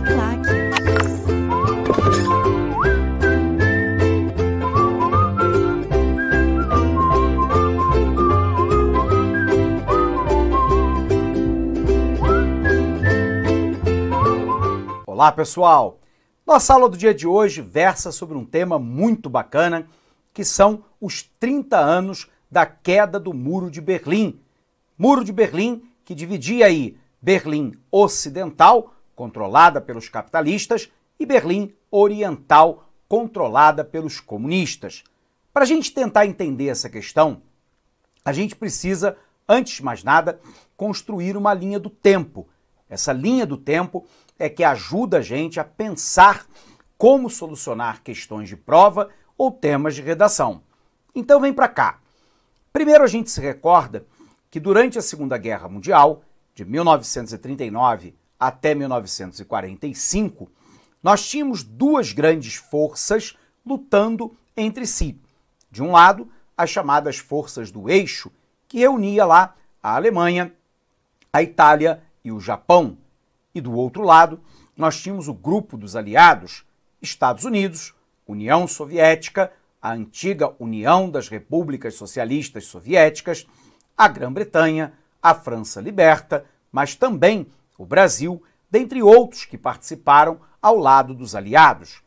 Uniclac. Olá pessoal! Nossa aula do dia de hoje versa sobre um tema muito bacana, que são os 30 anos da queda do Muro de Berlim. Muro de Berlim que dividia aí Berlim Ocidental, controlada pelos capitalistas, e Berlim Oriental, controlada pelos comunistas. Para a gente tentar entender essa questão, a gente precisa, antes de mais nada, construir uma linha do tempo. Essa linha do tempo é que ajuda a gente a pensar como solucionar questões de prova ou temas de redação. Então vem para cá. Primeiro a gente se recorda que durante a Segunda Guerra Mundial, de 1939 até 1945, nós tínhamos duas grandes forças lutando entre si. De um lado, as chamadas forças do eixo, que reunia lá a Alemanha, a Itália e o Japão. E do outro lado, nós tínhamos o grupo dos aliados, Estados Unidos, União Soviética, a antiga União das Repúblicas Socialistas Soviéticas, a Grã-Bretanha, a França liberta, mas também o Brasil, dentre outros que participaram ao lado dos aliados.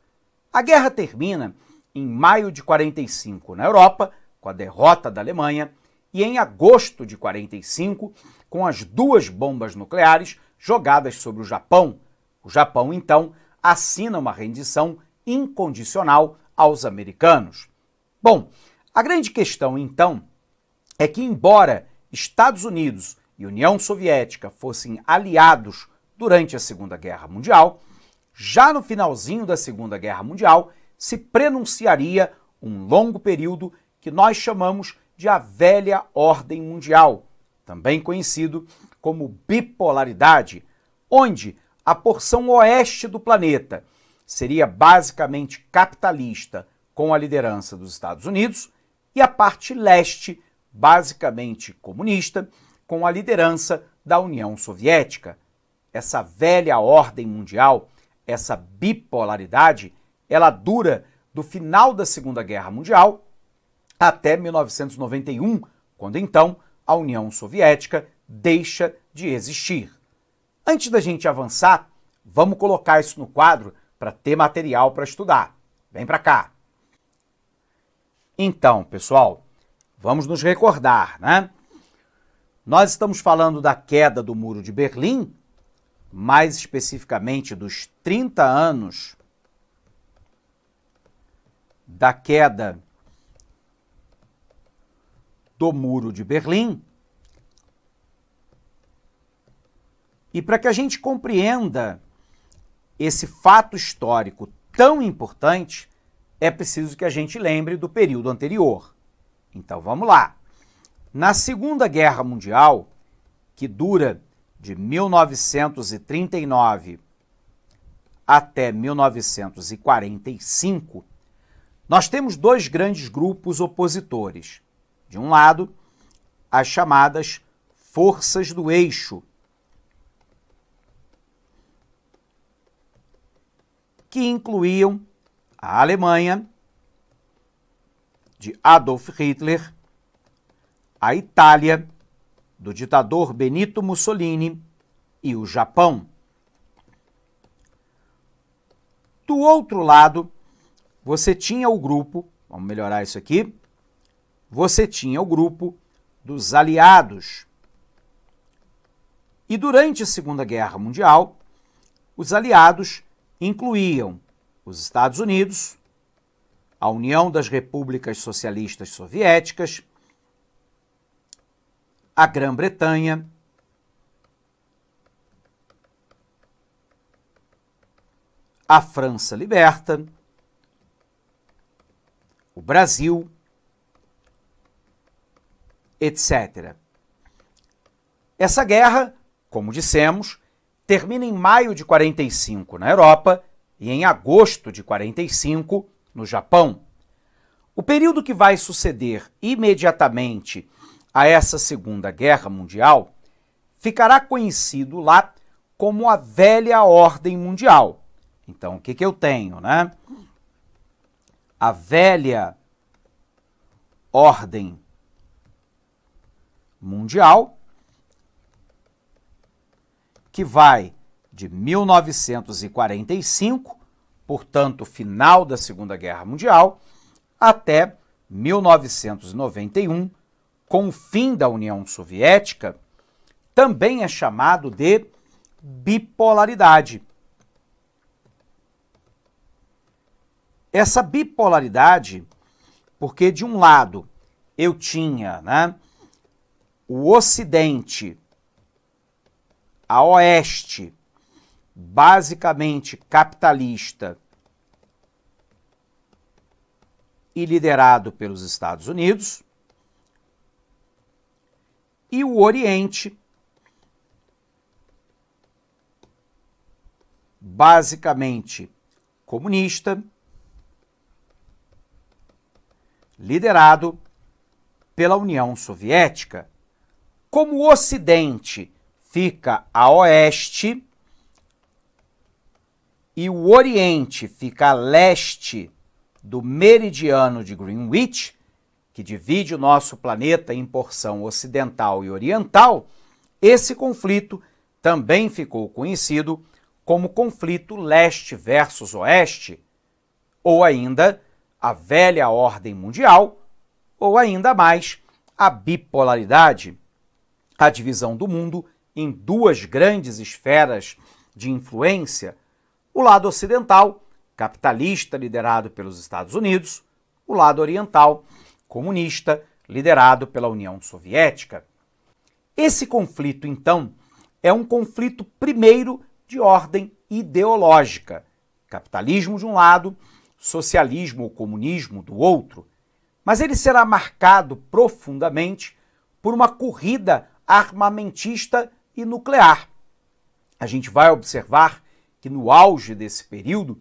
A guerra termina em maio de 45 na Europa, com a derrota da Alemanha, e em agosto de 45, com as duas bombas nucleares jogadas sobre o Japão. O Japão, então, assina uma rendição incondicional aos americanos. Bom, a grande questão, então, é que, embora Estados Unidos e União Soviética fossem aliados durante a Segunda Guerra Mundial, já no finalzinho da Segunda Guerra Mundial se prenunciaria um longo período que nós chamamos de a Velha Ordem Mundial, também conhecido como bipolaridade, onde a porção oeste do planeta seria basicamente capitalista com a liderança dos Estados Unidos e a parte leste basicamente comunista com a liderança da União Soviética. Essa velha ordem mundial, essa bipolaridade, ela dura do final da Segunda Guerra Mundial até 1991, quando então a União Soviética deixa de existir. Antes da gente avançar, vamos colocar isso no quadro para ter material para estudar. Vem para cá. Então, pessoal, vamos nos recordar, né? Nós estamos falando da queda do Muro de Berlim, mais especificamente dos 30 anos da queda do Muro de Berlim. E para que a gente compreenda esse fato histórico tão importante, é preciso que a gente lembre do período anterior. Então vamos lá. Na Segunda Guerra Mundial, que dura de 1939 até 1945, nós temos dois grandes grupos opositores. De um lado, as chamadas forças do eixo, que incluíam a Alemanha, de Adolf Hitler, a Itália, do ditador Benito Mussolini, e o Japão. Do outro lado, você tinha o grupo, vamos melhorar isso aqui, você tinha o grupo dos aliados. E durante a Segunda Guerra Mundial, os aliados incluíam os Estados Unidos, a União das Repúblicas Socialistas Soviéticas, a Grã-Bretanha, a França liberta, o Brasil, etc. Essa guerra, como dissemos, termina em maio de 45 na Europa e em agosto de 45 no Japão. O período que vai suceder imediatamente a essa Segunda Guerra Mundial ficará conhecido lá como a velha ordem mundial. Então, o que eu tenho, né? A velha ordem mundial, que vai de 1945, portanto, final da Segunda Guerra Mundial, até 1991, com o fim da União Soviética, também é chamado de bipolaridade. Essa bipolaridade, porque de um lado eu tinha, né, o Ocidente, a Oeste, basicamente capitalista e liderado pelos Estados Unidos, e o Oriente, basicamente comunista, liderado pela União Soviética. Como o Ocidente fica a oeste e o Oriente fica a leste do meridiano de Greenwich, que divide o nosso planeta em porção ocidental e oriental, esse conflito também ficou conhecido como conflito leste versus oeste, ou ainda a velha ordem mundial, ou ainda mais a bipolaridade, a divisão do mundo em duas grandes esferas de influência, o lado ocidental, capitalista, liderado pelos Estados Unidos, o lado oriental, comunista, liderado pela União Soviética. Esse conflito, então, é um conflito primeiro de ordem ideológica. Capitalismo de um lado, socialismo ou comunismo do outro. Mas ele será marcado profundamente por uma corrida armamentista e nuclear. A gente vai observar que no auge desse período,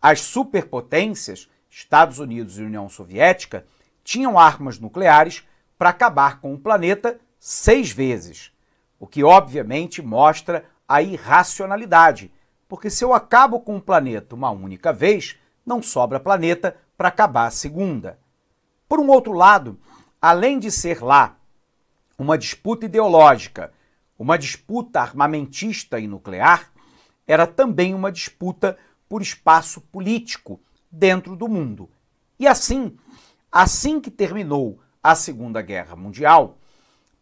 as superpotências, Estados Unidos e União Soviética, tinham armas nucleares para acabar com o planeta 6 vezes, o que obviamente mostra a irracionalidade, porque se eu acabo com o planeta uma única vez, não sobra planeta para acabar a segunda. Por um outro lado, além de ser lá uma disputa ideológica, uma disputa armamentista e nuclear, era também uma disputa por espaço político dentro do mundo. E assim que terminou a Segunda Guerra Mundial,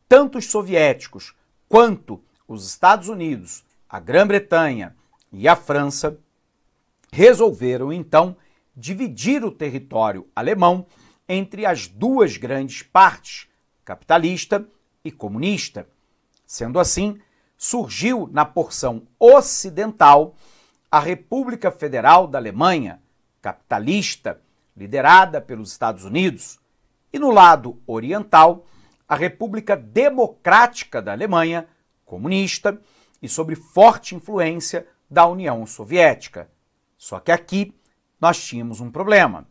tanto os soviéticos quanto os Estados Unidos, a Grã-Bretanha e a França resolveram então dividir o território alemão entre as duas grandes partes, capitalista e comunista. Sendo assim, surgiu na porção ocidental a República Federal da Alemanha, capitalista, liderada pelos Estados Unidos, e no lado oriental, a República Democrática da Alemanha, comunista e sob forte influência da União Soviética. Só que aqui nós tínhamos um problema.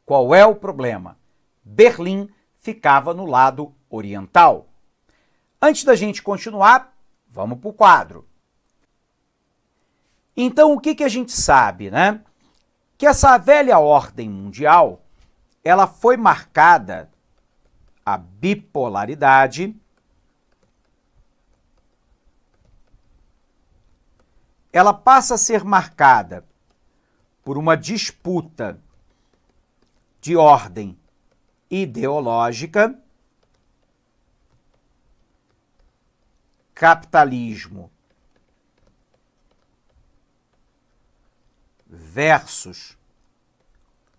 Qual é o problema? Berlim ficava no lado oriental. Antes da gente continuar, vamos para o quadro. Então, o que a gente sabe, né? Que essa velha ordem mundial, ela foi marcada, a bipolaridade, ela passa a ser marcada por uma disputa de ordem ideológica, capitalismo versus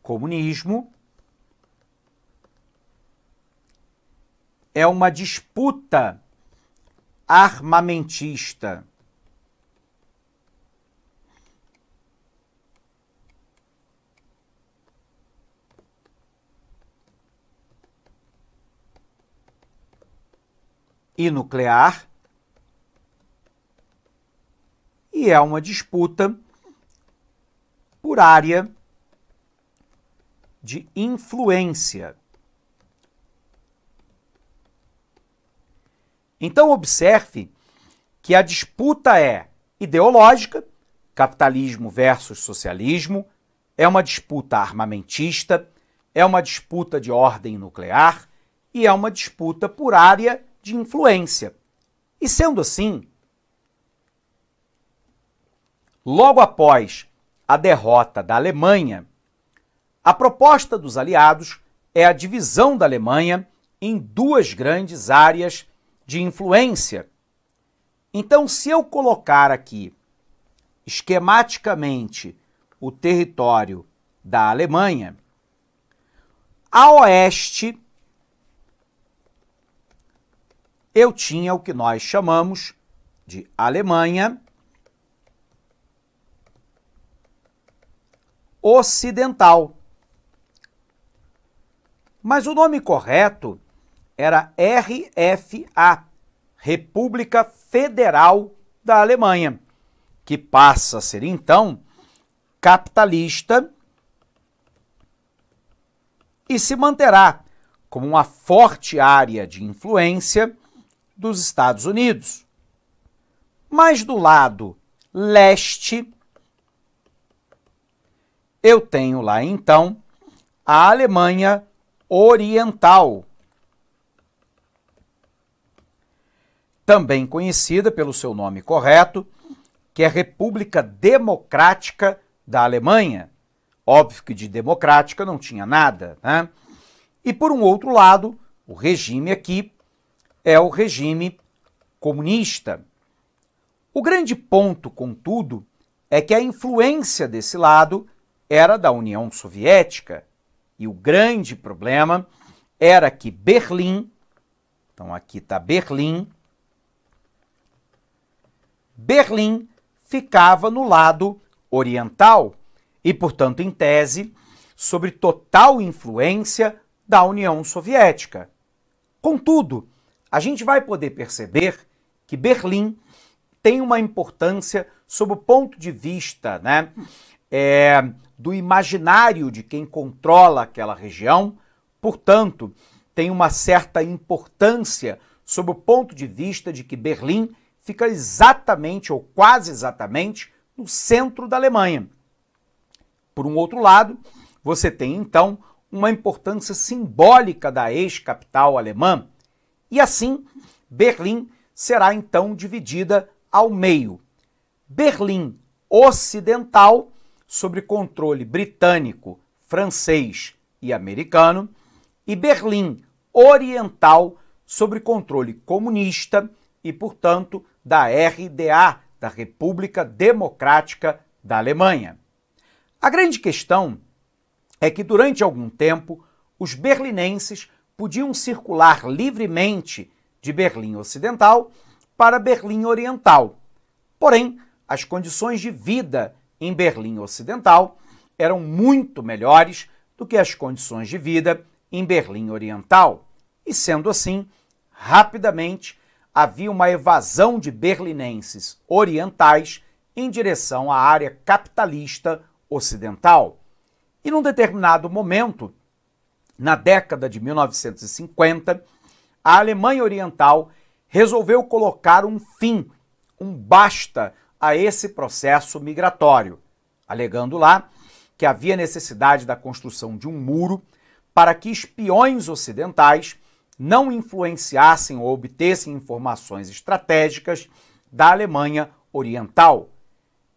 comunismo, é uma disputa armamentista e nuclear, e é uma disputa por área de influência. Então, observe que a disputa é ideológica, capitalismo versus socialismo, é uma disputa armamentista, é uma disputa de ordem nuclear e é uma disputa por área de influência. E sendo assim, logo após a derrota da Alemanha, a proposta dos aliados é a divisão da Alemanha em duas grandes áreas de influência. Então, se eu colocar aqui esquematicamente o território da Alemanha, a oeste eu tinha o que nós chamamos de Alemanha Ocidental. Mas o nome correto era RFA, República Federal da Alemanha, que passa a ser então capitalista e se manterá como uma forte área de influência dos Estados Unidos. Mas do lado leste, eu tenho lá então a Alemanha Oriental, também conhecida pelo seu nome correto, que é República Democrática da Alemanha. Óbvio que de democrática não tinha nada, né? E por um outro lado, o regime aqui é o regime comunista. O grande ponto, contudo, é que a influência desse lado era da União Soviética. E o grande problema era que Berlim, então aqui está Berlim, Berlim ficava no lado oriental e, portanto, em tese, sob total influência da União Soviética. Contudo, a gente vai poder perceber que Berlim tem uma importância sob o ponto de vista, né, do imaginário de quem controla aquela região, portanto, tem uma certa importância sob o ponto de vista de que Berlim fica exatamente ou quase exatamente no centro da Alemanha. Por um outro lado, você tem então uma importância simbólica da ex-capital alemã e assim Berlim será então dividida ao meio. Berlim Ocidental, sob controle britânico, francês e americano, e Berlim Oriental, sob controle comunista e, portanto, da RDA, da República Democrática da Alemanha. A grande questão é que, durante algum tempo, os berlinenses podiam circular livremente de Berlim Ocidental para Berlim Oriental. Porém, as condições de vida em Berlim Ocidental eram muito melhores do que as condições de vida em Berlim Oriental. E, sendo assim, rapidamente havia uma evasão de berlinenses orientais em direção à área capitalista ocidental. E num determinado momento, na década de 1950, a Alemanha Oriental resolveu colocar um fim, um basta a esse processo migratório, alegando lá que havia necessidade da construção de um muro para que espiões ocidentais não influenciassem ou obtessem informações estratégicas da Alemanha Oriental.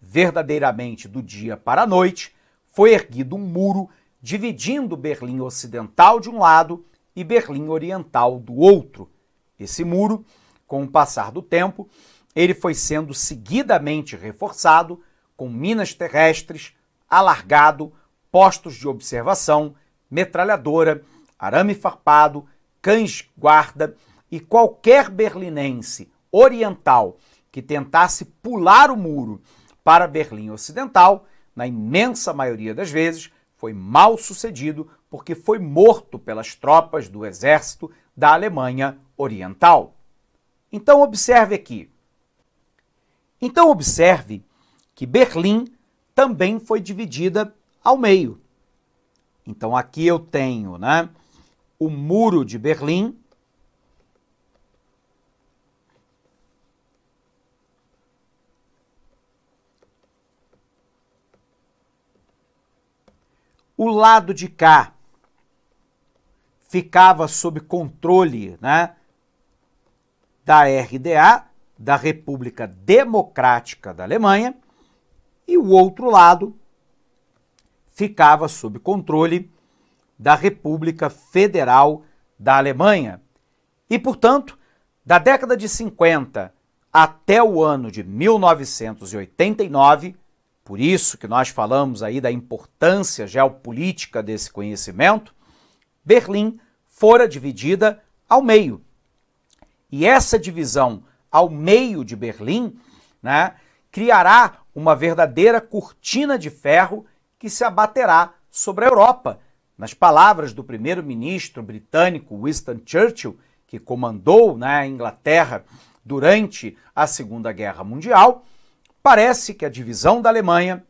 Verdadeiramente, do dia para a noite, foi erguido um muro dividindo Berlim Ocidental de um lado e Berlim Oriental do outro. Esse muro, com o passar do tempo, ele foi sendo seguidamente reforçado com minas terrestres, alargado, postos de observação, metralhadora, arame farpado, cães-guarda e qualquer berlinense oriental que tentasse pular o muro para Berlim Ocidental, na imensa maioria das vezes, foi mal sucedido porque foi morto pelas tropas do exército da Alemanha Oriental. Então observe aqui. Então observe que Berlim também foi dividida ao meio. Então aqui eu tenho, né, o Muro de Berlim, o lado de cá ficava sob controle, né, da RDA, da República Democrática da Alemanha, e o outro lado ficava sob controle da República Federal da Alemanha. E, portanto, da década de 50 até o ano de 1989, por isso que nós falamos aí da importância geopolítica desse conhecimento, Berlim fora dividida ao meio. E essa divisão ao meio de Berlim, né, criará uma verdadeira cortina de ferro que se abaterá sobre a Europa. Nas palavras do primeiro-ministro britânico Winston Churchill, que comandou, né, a Inglaterra durante a Segunda Guerra Mundial, parece que a divisão da Alemanha,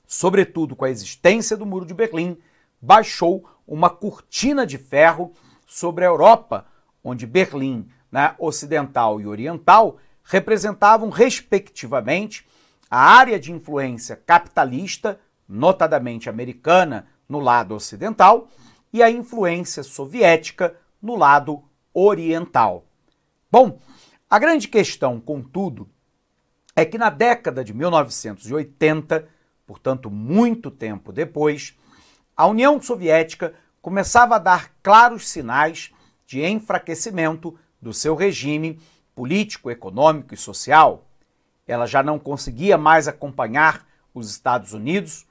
sobretudo com a existência do Muro de Berlim, baixou uma cortina de ferro sobre a Europa, onde Berlim, né, ocidental e oriental, representavam, respectivamente, a área de influência capitalista, notadamente americana, no lado ocidental, e a influência soviética no lado oriental. Bom, a grande questão, contudo, é que na década de 1980, portanto muito tempo depois, a União Soviética começava a dar claros sinais de enfraquecimento do seu regime político, econômico e social. Ela já não conseguia mais acompanhar os Estados Unidos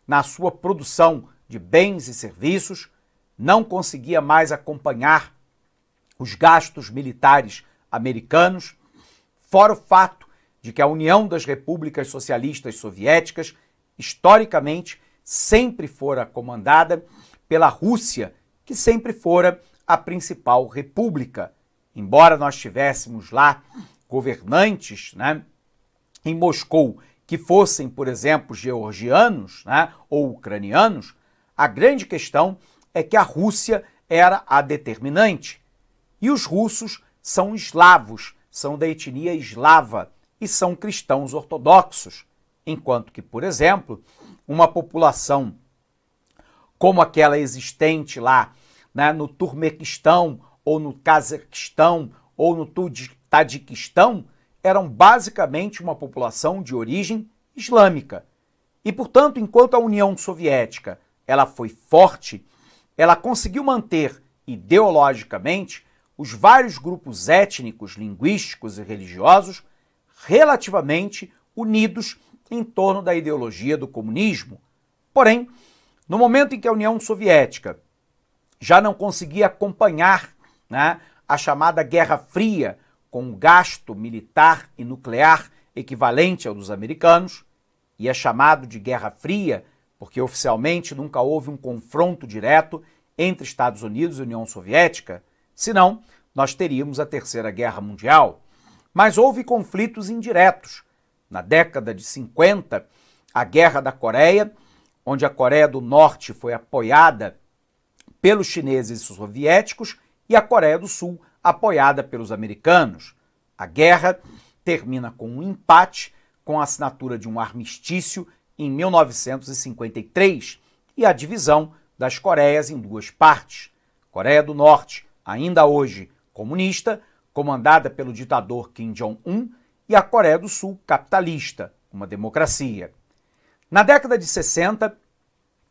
na sua produção de bens e serviços, não conseguia mais acompanhar os gastos militares americanos, fora o fato de que a União das Repúblicas Socialistas Soviéticas, historicamente, sempre fora comandada pela Rússia, que sempre fora a principal república. Embora nós tivéssemos lá governantes, né, em Moscou que fossem, por exemplo, georgianos, né, ou ucranianos, a grande questão é que a Rússia era a determinante. E os russos são eslavos, são da etnia eslava e são cristãos ortodoxos, enquanto que, por exemplo, uma população como aquela existente lá, né, no Turmequistão, ou no Cazaquistão, ou no Tadiquistão, eram basicamente uma população de origem islâmica. E, portanto, enquanto a União Soviética ela foi forte, ela conseguiu manter ideologicamente os vários grupos étnicos, linguísticos e religiosos relativamente unidos em torno da ideologia do comunismo. Porém, no momento em que a União Soviética já não conseguia acompanhar, né, a chamada Guerra Fria, com um gasto militar e nuclear equivalente ao dos americanos, e é chamado de Guerra Fria porque oficialmente nunca houve um confronto direto entre Estados Unidos e União Soviética, senão nós teríamos a Terceira Guerra Mundial. Mas houve conflitos indiretos. Na década de 50, a Guerra da Coreia, onde a Coreia do Norte foi apoiada pelos chineses e soviéticos e a Coreia do Sul apoiada pelos americanos. A guerra termina com um empate, com a assinatura de um armistício em 1953 e a divisão das Coreias em duas partes. Coreia do Norte, ainda hoje comunista, comandada pelo ditador Kim Jong-un, e a Coreia do Sul, capitalista, uma democracia. Na década de 60,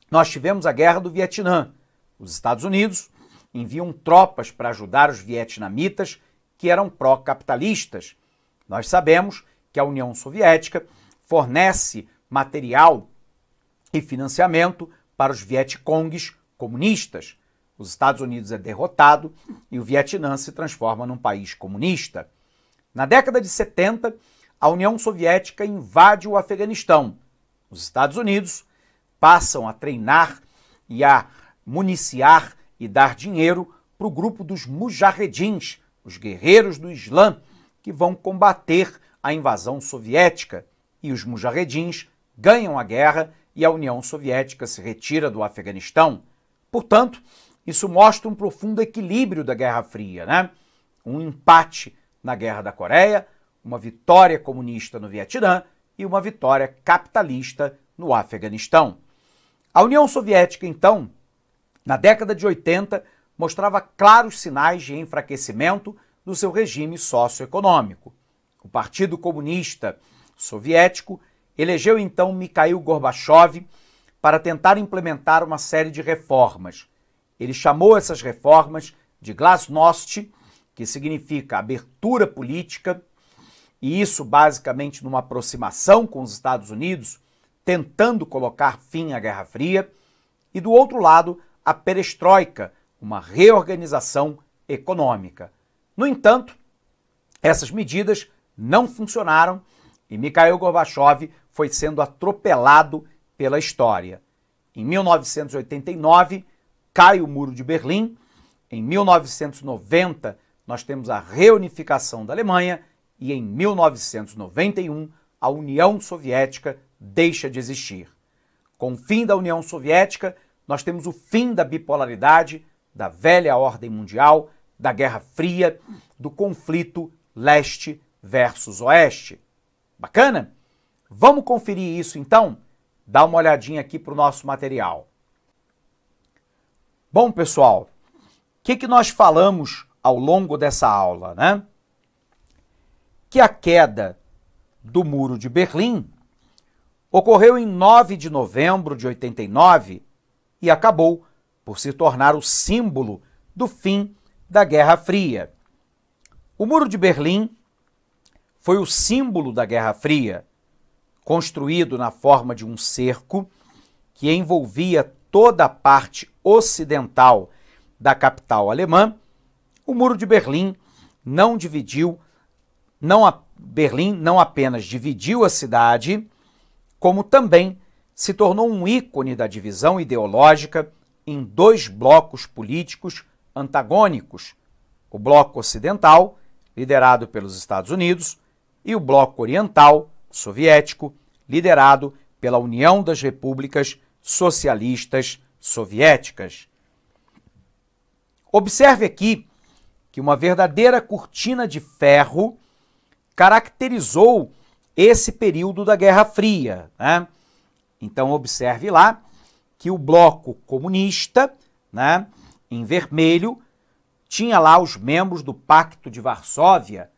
nós tivemos a Guerra do Vietnã. Os Estados Unidos enviam tropas para ajudar os vietnamitas que eram pró-capitalistas. Nós sabemos que a União Soviética fornece material e financiamento para os Vietcongues comunistas. Os Estados Unidos é derrotado e o Vietnã se transforma num país comunista. Na década de 70, a União Soviética invade o Afeganistão. Os Estados Unidos passam a treinar e a municiar e dar dinheiro para o grupo dos Mujahedins, os guerreiros do Islã, que vão combater a invasão soviética. E os Mujahedins ganham a guerra e a União Soviética se retira do Afeganistão. Portanto, isso mostra um profundo equilíbrio da Guerra Fria, né? Um empate na Guerra da Coreia, uma vitória comunista no Vietnã e uma vitória capitalista no Afeganistão. A União Soviética, então, na década de 80, mostrava claros sinais de enfraquecimento do seu regime socioeconômico. O Partido Comunista Soviético elegeu então Mikhail Gorbachev para tentar implementar uma série de reformas. Ele chamou essas reformas de glasnost, que significa abertura política, e isso basicamente numa aproximação com os Estados Unidos, tentando colocar fim à Guerra Fria, e do outro lado, a perestroika, uma reorganização econômica. No entanto, essas medidas não funcionaram e Mikhail Gorbachev foi sendo atropelado pela história. Em 1989, cai o Muro de Berlim. Em 1990, nós temos a reunificação da Alemanha e em 1991, a União Soviética deixa de existir. Com o fim da União Soviética, nós temos o fim da bipolaridade, da velha ordem mundial, da Guerra Fria, do conflito leste versus oeste. Bacana? Vamos conferir isso então? Dá uma olhadinha aqui para o nosso material. Bom, pessoal, o que nós falamos ao longo dessa aula, né? Que a queda do Muro de Berlim ocorreu em 9 de novembro de 89 e acabou por se tornar o símbolo do fim da Guerra Fria. O Muro de Berlim foi o símbolo da Guerra Fria, construído na forma de um cerco que envolvia toda a parte ocidental da capital alemã. O Muro de Berlim Berlim não apenas dividiu a cidade, como também se tornou um ícone da divisão ideológica em dois blocos políticos antagônicos, o bloco ocidental, liderado pelos Estados Unidos, e o bloco oriental, soviético, liderado pela União das Repúblicas Socialistas Soviéticas. Observe aqui que uma verdadeira cortina de ferro caracterizou esse período da Guerra Fria, né? Então, observe lá que o bloco comunista, né, em vermelho, tinha lá os membros do Pacto de Varsóvia.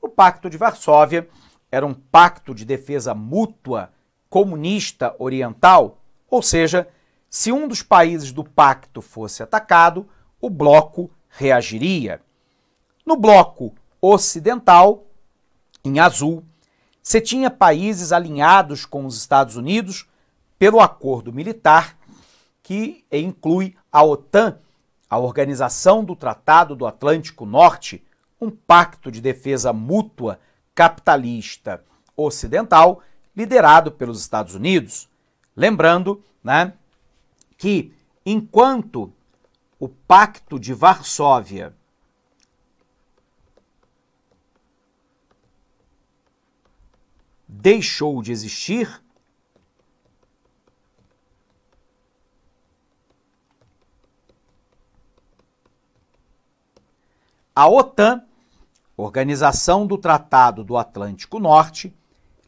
O Pacto de Varsóvia era um pacto de defesa mútua comunista oriental, ou seja, se um dos países do pacto fosse atacado, o bloco reagiria. No bloco ocidental, em azul, você tinha países alinhados com os Estados Unidos pelo acordo militar que inclui a OTAN, a Organização do Tratado do Atlântico Norte, um pacto de defesa mútua capitalista ocidental liderado pelos Estados Unidos. Lembrando, né, que enquanto o Pacto de Varsóvia deixou de existir, a OTAN, Organização do Tratado do Atlântico Norte,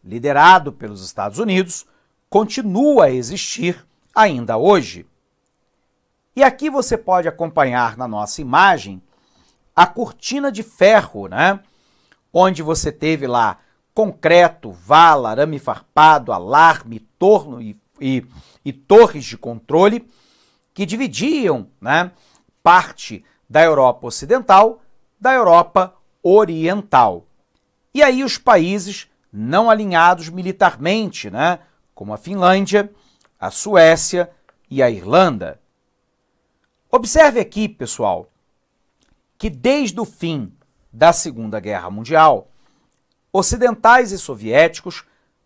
liderado pelos Estados Unidos, continua a existir ainda hoje. E aqui você pode acompanhar na nossa imagem a cortina de ferro, né? Onde você teve lá concreto, vala, arame farpado, alarme, torno e torres de controle que dividiam, né, parte da Europa Ocidental da Europa Oriental. E aí os países não alinhados militarmente, né, como a Finlândia, a Suécia e a Irlanda. Observe aqui, pessoal, que desde o fim da Segunda Guerra Mundial, ocidentais e soviéticos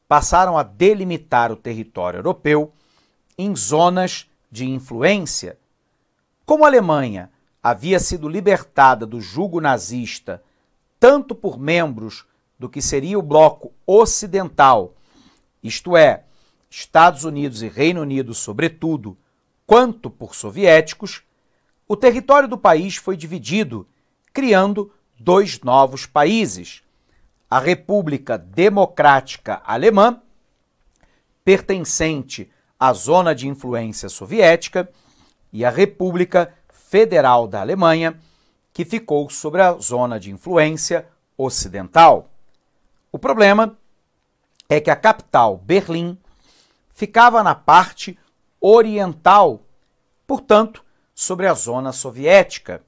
passaram a delimitar o território europeu em zonas de influência. Como a Alemanha havia sido libertada do jugo nazista tanto por membros do que seria o bloco ocidental, isto é, Estados Unidos e Reino Unido sobretudo, quanto por soviéticos, o território do país foi dividido, criando dois novos países: a República Democrática Alemã, pertencente a zona de influência soviética, e a República Federal da Alemanha, que ficou sobre a zona de influência ocidental. O problema é que a capital, Berlim, ficava na parte oriental, portanto, sobre a zona soviética,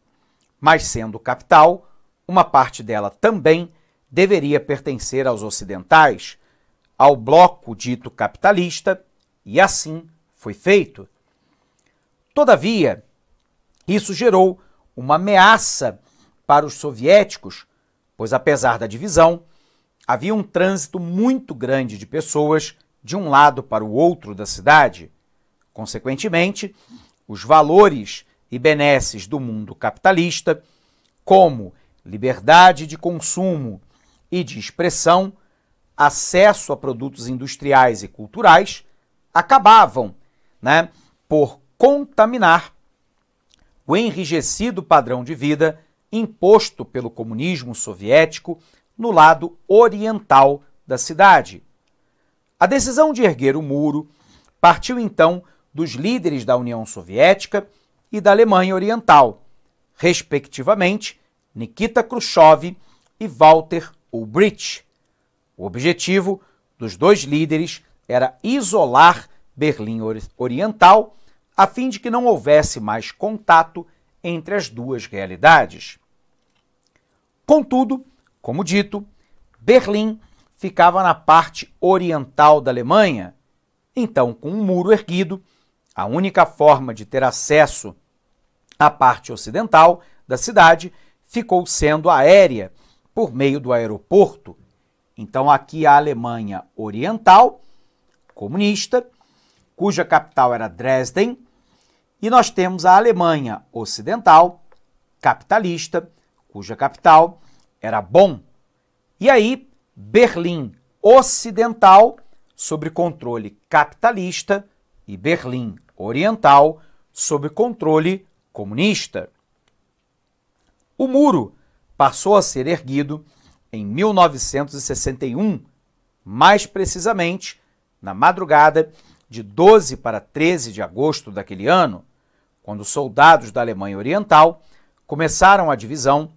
mas sendo capital, uma parte dela também deveria pertencer aos ocidentais, ao bloco dito capitalista, e assim foi feito. Todavia, isso gerou uma ameaça para os soviéticos, pois apesar da divisão, havia um trânsito muito grande de pessoas de um lado para o outro da cidade. Consequentemente, os valores e benesses do mundo capitalista, como liberdade de consumo e de expressão, acesso a produtos industriais e culturais, acabavam, por contaminar o enrijecido padrão de vida imposto pelo comunismo soviético no lado oriental da cidade. A decisão de erguer o muro partiu então dos líderes da União Soviética e da Alemanha Oriental, respectivamente Nikita Khrushchev e Walter Ulbricht. O objetivo dos dois líderes era isolar Berlim Oriental, a fim de que não houvesse mais contato entre as duas realidades. Contudo, como dito, Berlim ficava na parte oriental da Alemanha, então, com um muro erguido, a única forma de ter acesso à parte ocidental da cidade ficou sendo aérea, por meio do aeroporto. Então, aqui a Alemanha Oriental, comunista, cuja capital era Dresden, e nós temos a Alemanha Ocidental, capitalista, cuja capital era Bonn. E aí, Berlim Ocidental, sob controle capitalista, e Berlim Oriental, sob controle comunista. O muro passou a ser erguido em 1961, mais precisamente na madrugada de 12 para 13 de agosto daquele ano, quando soldados da Alemanha Oriental começaram a divisão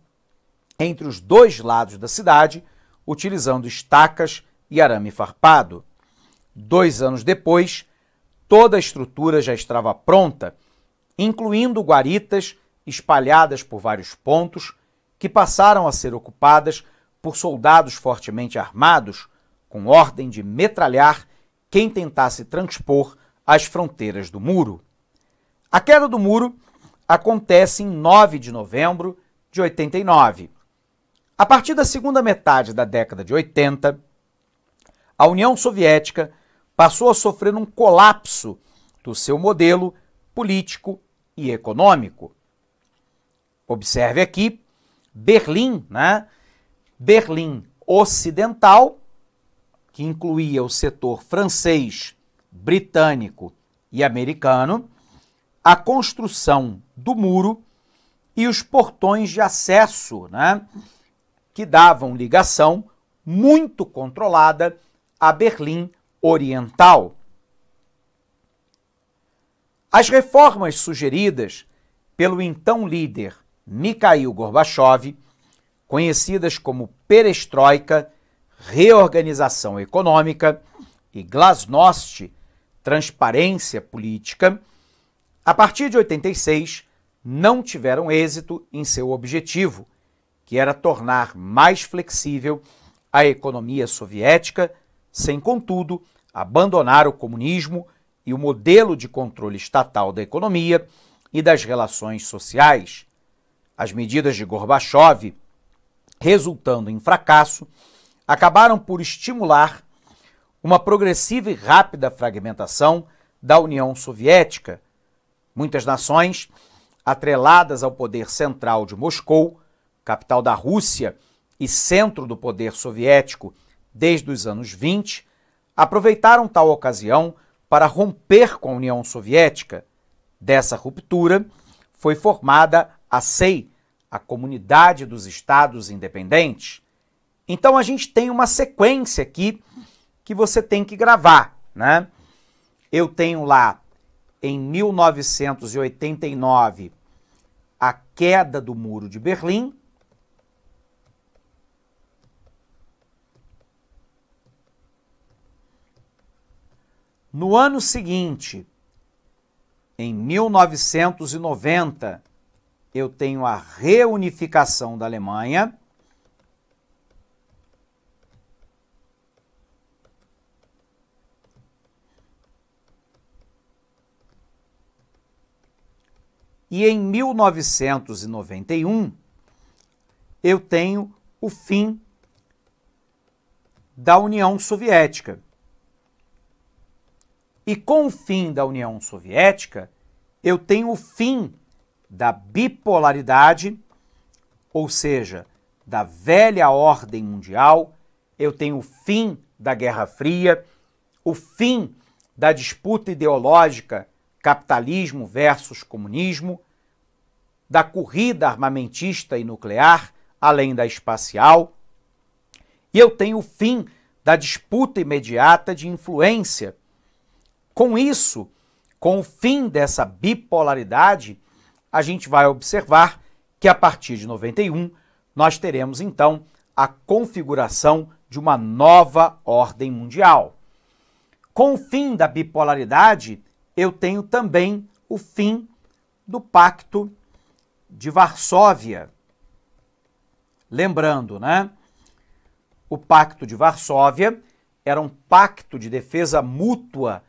entre os dois lados da cidade, utilizando estacas e arame farpado. 2 anos depois, toda a estrutura já estava pronta, incluindo guaritas espalhadas por vários pontos, que passaram a ser ocupadas por soldados fortemente armados, com ordem de metralhar quem tentasse transpor as fronteiras do muro. A queda do muro acontece em 9 de novembro de 89. A partir da segunda metade da década de 80, a União Soviética passou a sofrer um colapso do seu modelo político e econômico. Observe aqui Berlim, Berlim Ocidental, que incluía o setor francês, britânico e americano, a construção do muro e os portões de acesso, que davam ligação muito controlada a Berlim Oriental. As reformas sugeridas pelo então líder Mikhail Gorbachev, conhecidas como perestroika, reorganização econômica, e glasnost, transparência política, a partir de 86, não tiveram êxito em seu objetivo, que era tornar mais flexível a economia soviética, sem, contudo, abandonar o comunismo e o modelo de controle estatal da economia e das relações sociais. As medidas de Gorbachev, resultando em fracasso, acabaram por estimular uma progressiva e rápida fragmentação da União Soviética. Muitas nações, atreladas ao poder central de Moscou, capital da Rússia e centro do poder soviético desde os anos 20, aproveitaram tal ocasião para romper com a União Soviética. Dessa ruptura foi formada a CEI, a Comunidade dos Estados Independentes. Então a gente tem uma sequência aqui que você tem que gravar, eu tenho lá, em 1989, a queda do Muro de Berlim. No ano seguinte, em 1990, eu tenho a reunificação da Alemanha. E em 1991, eu tenho o fim da União Soviética. E com o fim da União Soviética, eu tenho o fim da bipolaridade, ou seja, da velha ordem mundial, eu tenho o fim da Guerra Fria, o fim da disputa ideológica capitalismo versus comunismo, da corrida armamentista e nuclear, além da espacial, e eu tenho o fim da disputa imediata de influência. Com isso, com o fim dessa bipolaridade, a gente vai observar que a partir de 91 nós teremos então a configuração de uma nova ordem mundial. Com o fim da bipolaridade, eu tenho também o fim do Pacto de Varsóvia. Lembrando, né? O Pacto de Varsóvia era um pacto de defesa mútua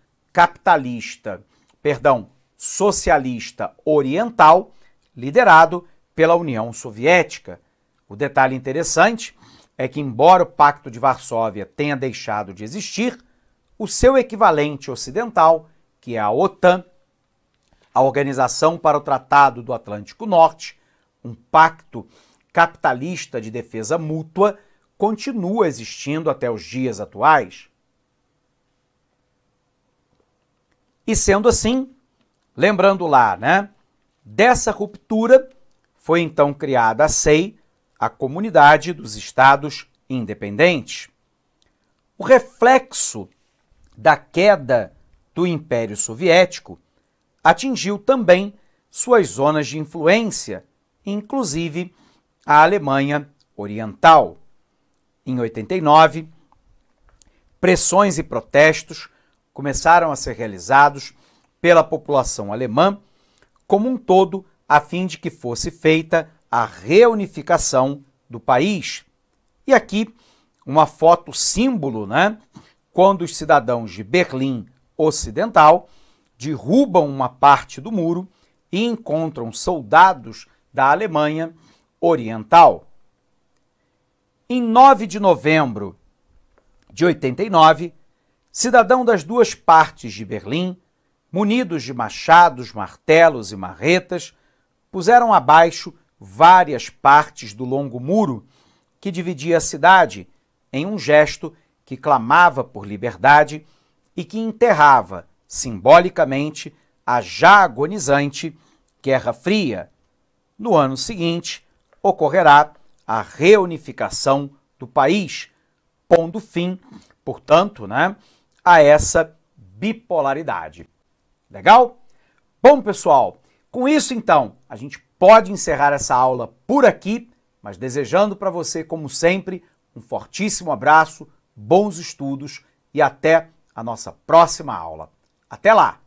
socialista oriental, liderado pela União Soviética. O detalhe interessante é que, embora o Pacto de Varsóvia tenha deixado de existir, o seu equivalente ocidental, que é a OTAN, a Organização para o Tratado do Atlântico Norte, um pacto capitalista de defesa mútua, continua existindo até os dias atuais. E sendo assim, lembrando lá, né, dessa ruptura foi então criada a CEI, a Comunidade dos Estados Independentes. O reflexo da queda do Império Soviético atingiu também suas zonas de influência, inclusive a Alemanha Oriental. Em 89, pressões e protestos começaram a ser realizados pela população alemã como um todo, a fim de que fosse feita a reunificação do país. E aqui, uma foto símbolo, né? Quando os cidadãos de Berlim Ocidental derrubam uma parte do muro e encontram soldados da Alemanha Oriental. Em 9 de novembro de 89, cidadãos das duas partes de Berlim, munidos de machados, martelos e marretas, puseram abaixo várias partes do longo muro que dividia a cidade, em um gesto que clamava por liberdade e que enterrava simbolicamente a já agonizante Guerra Fria. No ano seguinte, ocorrerá a reunificação do país, pondo fim, portanto, né, a essa bipolaridade. Legal? Bom, pessoal, com isso, então, a gente pode encerrar essa aula por aqui, mas desejando para você, como sempre, um fortíssimo abraço, bons estudos e até a nossa próxima aula. Até lá!